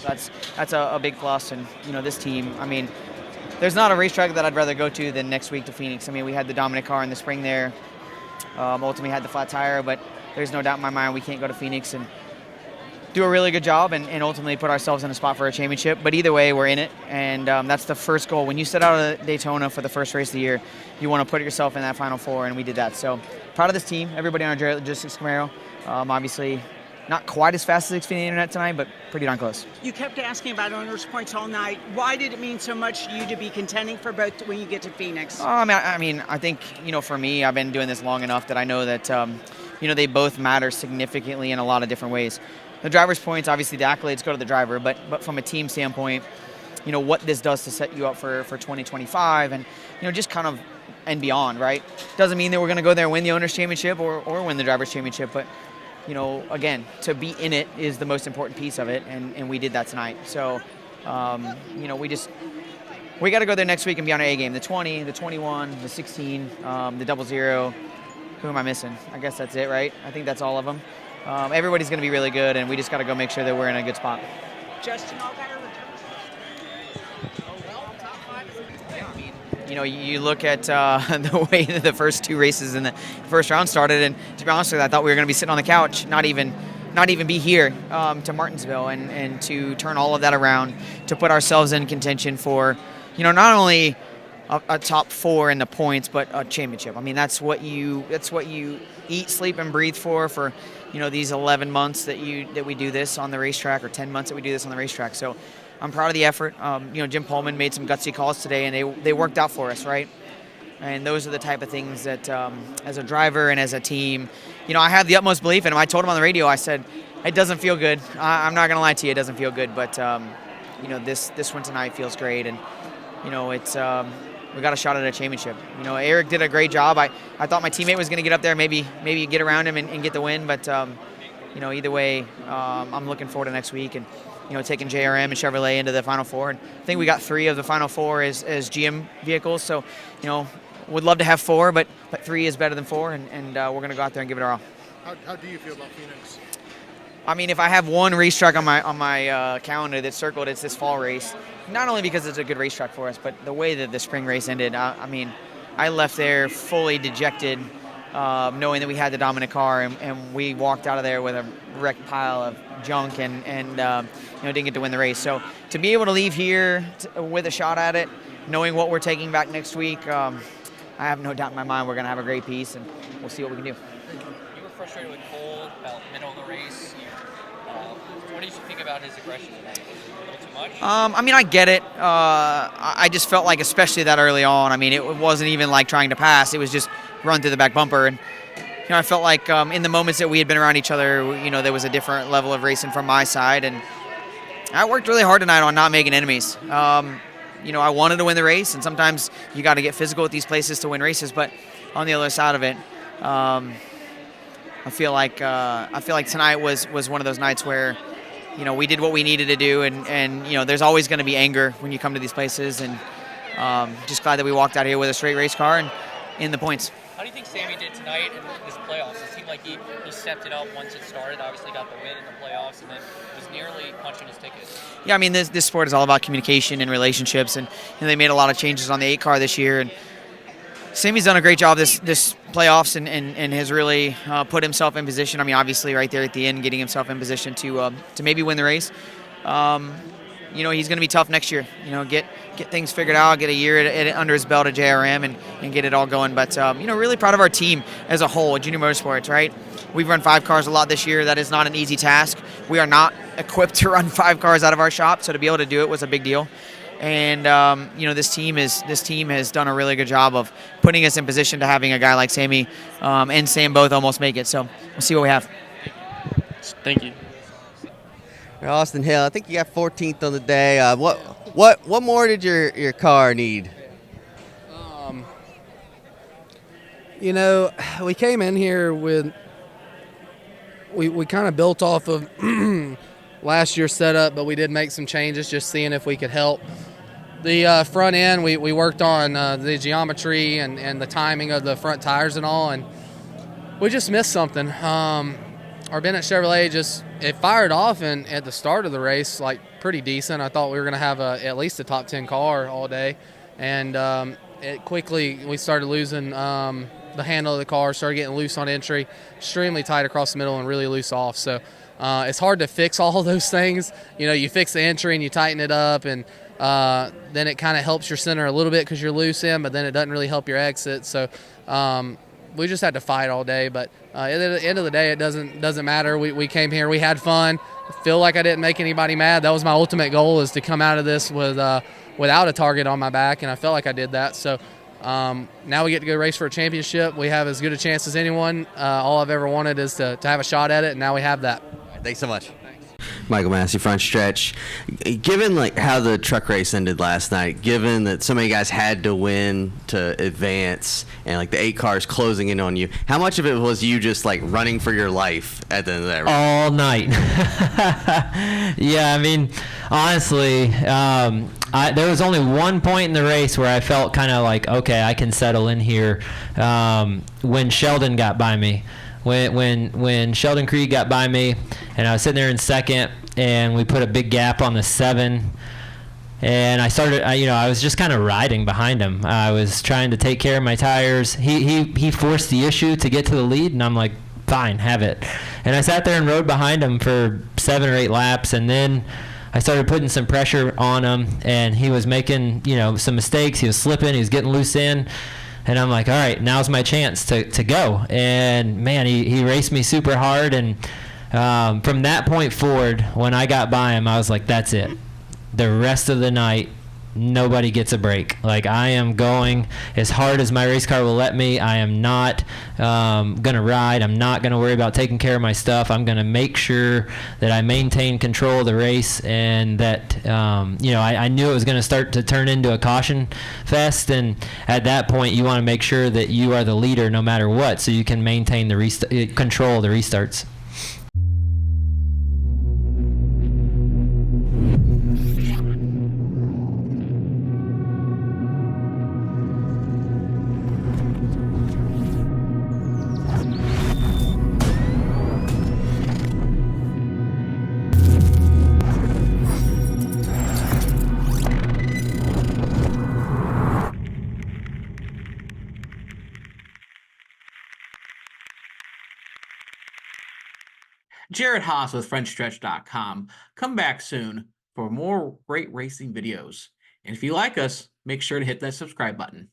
So that's a big plus. And, this team, I mean, there's not a racetrack that I'd rather go to than next week to Phoenix. I mean, we had the dominant car in the spring there. Ultimately had the flat tire, but there's no doubt in my mind we can't go to Phoenix and do a really good job and ultimately put ourselves in a spot for a championship. But either way, we're in it, and that's the first goal. When you set out of Daytona for the first race of the year, you want to put yourself in that Final Four, and we did that. So proud of this team, everybody on our Logistics Camaro. Obviously, not quite as fast as Xfinity Internet tonight, but pretty darn close. You kept asking about owners' points all night. Why did it mean so much to you to be contending for both when you get to Phoenix? I think, for me, I've been doing this long enough that I know that, they both matter significantly in a lot of different ways. The driver's points, obviously the accolades go to the driver, but from a team standpoint, what this does to set you up for 2025 and, just kind of and beyond, right? Doesn't mean that we're going to go there and win the Owners' Championship or win the Drivers' Championship, but, again, to be in it is the most important piece of it, and we did that tonight. So, we got to go there next week and be on our A game. The 20, the 21, the 16, the 00. Who am I missing? I guess that's it, right? I think that's all of them. Everybody's going to be really good, and we just got to go make sure that we're in a good spot. Justin Allgaier. You look at the way that the first two races in the first round started, and to be honest with you, I thought we were going to be sitting on the couch, not even be here to Martinsville, and to turn all of that around, to put ourselves in contention for, not only a top four in the points, but a championship. I mean, that's what you eat, sleep, and breathe for these 11 months that we do this on the racetrack, or 10 months that we do this on the racetrack. So I'm proud of the effort. Jim Pullman made some gutsy calls today, and they worked out for us, right? And those are the type of things that, as a driver and as a team, I have the utmost belief in him. I told him on the radio, I said, it doesn't feel good. I'm not going to lie to you, it doesn't feel good, but this one tonight feels great, and it's we got a shot at a championship. Aric did a great job. I thought my teammate was going to get up there, maybe get around him and get the win, but either way, I'm looking forward to next week and taking JRM and Chevrolet into the Final Four. And I think we got 3 of the Final Four as GM vehicles, so would love to have 4, but 3 is better than 4, and we're going to go out there and give it our all. How do you feel about Phoenix? I mean, if I have one racetrack on my calendar that's circled, it's this fall race. Not only because it's a good racetrack for us, but the way that the spring race ended. I left there fully dejected, knowing that we had the dominant car, and we walked out of there with a wrecked pile of junk and didn't get to win the race. So to be able to leave here with a shot at it, knowing what we're taking back next week, I have no doubt in my mind we're going to have a great piece, and we'll see what we can do. You were frustrated with Cole about middle of the race. What did you think about his aggression tonight? A little too much? I get it. I just felt like, especially that early on, it wasn't even like trying to pass. It was just run through the back bumper. And I felt like in the moments that we had been around each other, there was a different level of racing from my side. And I worked really hard tonight on not making enemies. I wanted to win the race, and sometimes you got to get physical at these places to win races. But on the other side of it, I feel like tonight was one of those nights where we did what we needed to do, and there's always going to be anger when you come to these places, and just glad that we walked out here with a straight race car and in the points. How do you think Sammy did tonight in this playoffs? It seemed like he stepped it up once it started, obviously got the win in the playoffs, and then was nearly punching his ticket. Yeah, this sport is all about communication and relationships, and they made a lot of changes on the 8 car this year, and Sammy's done a great job this playoffs and has really put himself in position. Obviously right there at the end, getting himself in position to maybe win the race. He's going to be tough next year. Get things figured out, get a year under his belt at JRM and get it all going. But, really proud of our team as a whole at Junior Motorsports, right? We've run 5 cars a lot this year. That is not an easy task. We are not equipped to run 5 cars out of our shop, so to be able to do it was a big deal. And this team has done a really good job of putting us in position to having a guy like Sammy and Sam both almost make it. So we'll see what we have. Thank you. Austin Hill, I think you got 14th on the day. What more did your car need? We came in here with we kind of built off of last year's setup, but we did make some changes, just seeing if we could help. The front end, we worked on the geometry and the timing of the front tires and all, and we just missed something. Our Bennett Chevrolet just it fired off, and at the start of the race, like pretty decent. I thought we were going to have at least a top 10 car all day, and it quickly we started losing the handle of the car, started getting loose on entry, extremely tight across the middle, and really loose off. So it's hard to fix all of those things. You fix the entry and you tighten it up, and then it kind of helps your center a little bit because you're loose in, but then it doesn't really help your exit. So we just had to fight all day, but at the end of the day, it doesn't matter. We came here, we had fun. I feel like I didn't make anybody mad. That was my ultimate goal, is to come out of this without a target on my back, and I felt like I did that. So now we get to go race for a championship. We have as good a chance as anyone. All I've ever wanted is to have a shot at it, and now we have that. Thanks so much. Michael Massie, Frontstretch. Given how the truck race ended last night, given that so many guys had to win to advance, and the 8 cars closing in on you, how much of it was you just running for your life at the end of that race? All night. Yeah, I mean, honestly, there was only one point in the race where I felt kind of okay, I can settle in here, when Sheldon got by me. When Sheldon Creed got by me, and I was sitting there in second, and we put a big gap on the 7, and I was just kind of riding behind him. I was trying to take care of my tires. He forced the issue to get to the lead, and I'm like, fine, have it. And I sat there and rode behind him for 7 or 8 laps, and then I started putting some pressure on him, and he was making some mistakes. He was slipping. He was getting loose in. And I'm like, all right, now's my chance to go. And, man, he raced me super hard. And from that point forward, when I got by him, I was like, that's it. The rest of the night, nobody gets a break. I am going as hard as my race car will let me. I am not going to ride. I'm not going to worry about taking care of my stuff. I'm going to make sure that I maintain control of the race, and that, I knew it was going to start to turn into a caution fest. And at that point, you want to make sure that you are the leader no matter what, so you can maintain the control of the restarts. Jared Haas with Frontstretch.com. Come back soon for more great racing videos. And if you like us, make sure to hit that subscribe button.